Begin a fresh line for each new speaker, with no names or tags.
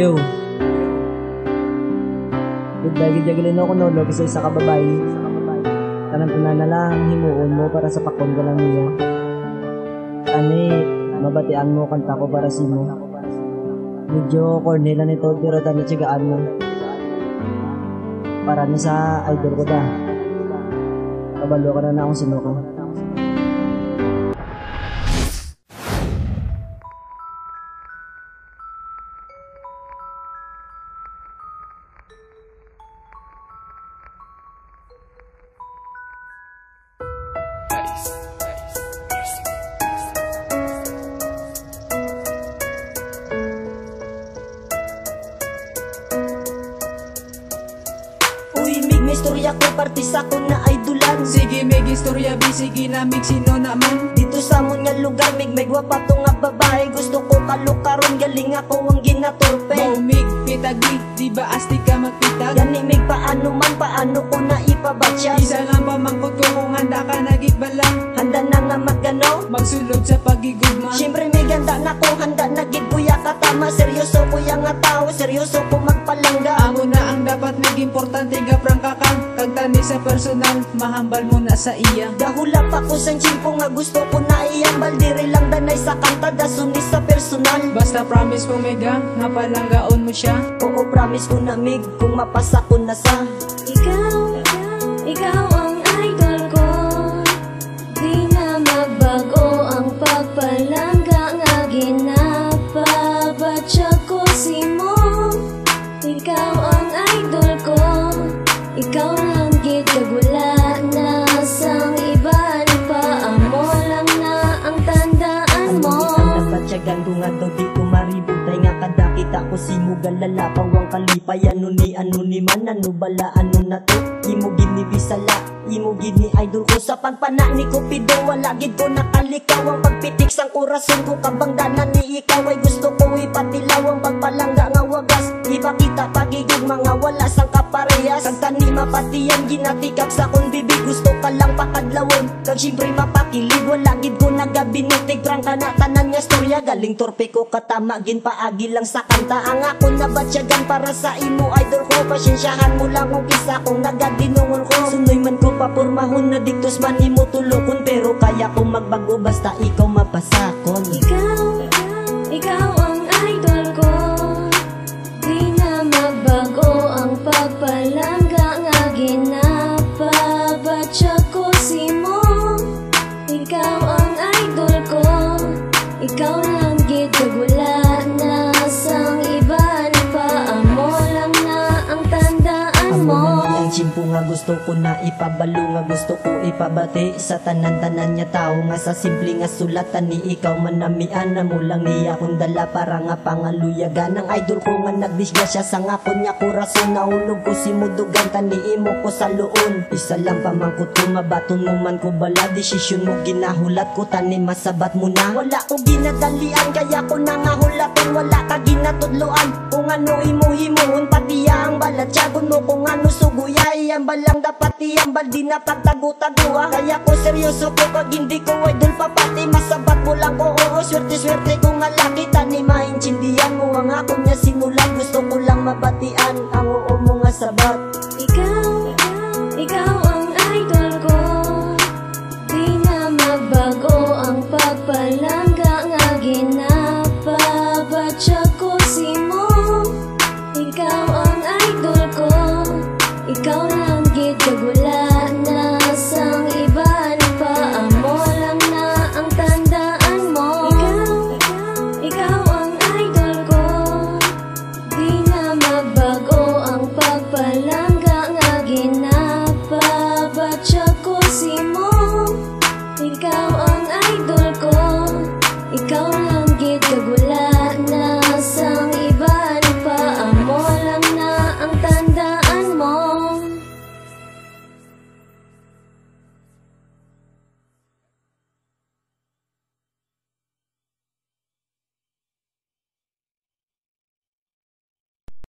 Yo, Bigdagi jagalin ako no kasi isa ka babae. Tanan na lang himuon mo para sa pakon ka lang niya. Ani, mabatian mo kanta ko para si mo. Medyo corny lang ito pero tani tsigaan mo. Para na sa idol ko da. Kabalo ka na akong sino ka.
May istorya ko, partis ako na idolan.
Sige, may istorya, sige na mig sino naman.
Dito sa amon nga lugar, may gwapa to nga babae. Gusto ko kalukaron, galing ako ang ginatorpe.
Maumig, pitagig, di ba asti ka magpitag?
Gani mig paano man, paano ko na ipabatya.
Isa nga pamangkot ko kung handa ka nagigbalang.
Handa na nga magano,
magsulod sa pagigugma.
Siyempre may ganda na ko, handa na gid kuya katama. Seryoso ko yang nga tao, seryoso ko magpalangga.
Amo na ang dapat naging importante nga prangka kang kagtani sa personal, mahambal mo na sa iya.
Dahula pa ko sa chimpo nga gusto ko na iambal. Diri lang danay sa kanta, dasunis sa personal.
Basta promise ko mega, nga palanggaon mo siya.
Oo, promise ko na mig, kung mapasa ko na sa
Ikaw ang idol ko. Di na magbago ang pagpalangga nga ginapabatya ko si mo. Ikaw ang idol ko. Ikaw lang gid kagula na sang iban pa. Amo lang na ang tandaan mo.
Ang nabatyagan ko nga daw di ko maributay nga kada kita ko si mo galala pawang kalipay. Ano ni man, ano bala, ano na to. Imo gid ni Bisala, imo gid ni idol ko. Sa pagpana ni Cupido, wala gid ko nakalikaw. Ang pagpitik sang korason ko, kabangdanan ni ikaw ay gusto ko ipatilaw. Ang pagpalangga nga wagas, ipakita pagigig mga wala sang kaparehas. Kag tani mapatiyan, ginatikap sa kong bibig. Gusto ka lang pakadlawon, kag siyempre mapakilig. Wala gid ko nagabinutig, prangka na tanan nga storya. Galing torpe ko katama, gin paagi lang sa kanta. Ang ako nabatsyagan para sa imo idol ko. Pasensyahan mo lang kung isa kong nagadinungon ko. Sunoy man ko papurmahon na diktos man imo tulokon. Pero kaya ko magbago basta ikaw mapasakon.
Ikaw ang idol ko. Di na magbago ang pagpalangga nga ginapabatya ko si mo. Ikaw ang idol ko. Ikaw lang gid kagula na sang iban pa. Amo lang na ang tandaan mo.
Ang chimpo nga gusto ko na ipabalo, nga gusto ko ipabati sa tanan-tanan niya tao. Nga sa simple nga sulatan ni ikaw manamian na mo lang niya kung dala para nga pangaluyagan. Ang idol ko nga nagdisgrasya sa ngapon niya kurason. Nahulog ko si mudugan tani imo ko sa luon. Isa lang pamangkot ko, mabaton mo man ko bala. Desisyon mo ginahulat ko, tani masabat mo na. Wala ko ginadalian kaya ko nangahulaton. Wala ka ginatudloan kung ano imo-himuon. Pati ang balatyagon mo kung ano suguya. Iyambal lang dapat iyambal, di na pagtago-tagoa. Kaya ko seryoso ko pag hindi ko idol papati. Masabat mo lang ko, oo, swerte-swerte ko nga laki. Tani maintindihan mo ang ako niya sinulan. Gusto ko lang mabatian ang oo mo nga sabat.
Ikaw ang idol ko. Di na magbago ang pagpalangga nga ginapabatya ko si mo. Ikaw ang idol ko. Ikaw lang